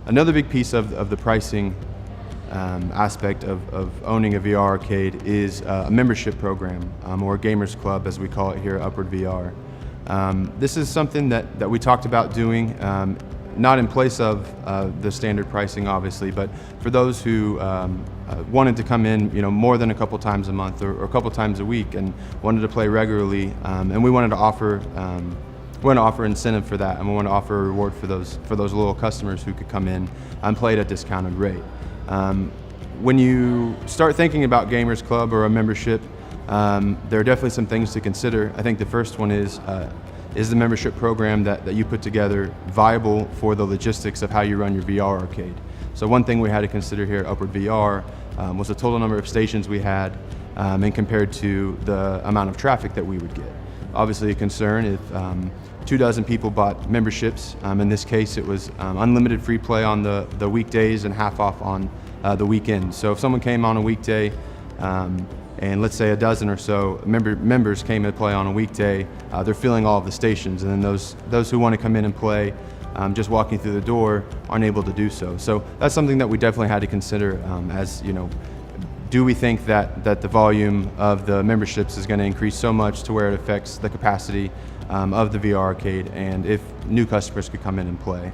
Another big piece of the pricing aspect of owning a VR arcade is a membership program, or a gamers club as we call it here at Upward VR. This is something that we talked about doing, not in place of the standard pricing obviously, but for those who wanted to come in more than a couple times a month or a couple times a week and wanted to play regularly, and we wanted to offer incentive for that, and we want to offer a reward for those loyal customers who could come in and play at a discounted rate. When you start thinking about Gamers Club or a membership, there are definitely some things to consider. I think the first one is the membership program that you put together viable for the logistics of how you run your VR arcade? So one thing we had to consider here at Upward VR was the total number of stations we had, and compared to the amount of traffic that we would get. Obviously a concern if 24 people bought memberships. In this case it was unlimited free play on the weekdays and half off on the weekends. So if someone came on a weekday, and let's say a dozen or so members came to play on a weekday, they're filling all of the stations, and then those who want to come in and play just walking through the door aren't able to do so. So that's something that we definitely had to consider, as do we think that the volume of the memberships is going to increase so much to where it affects the capacity of the VR arcade, and if new customers could come in and play.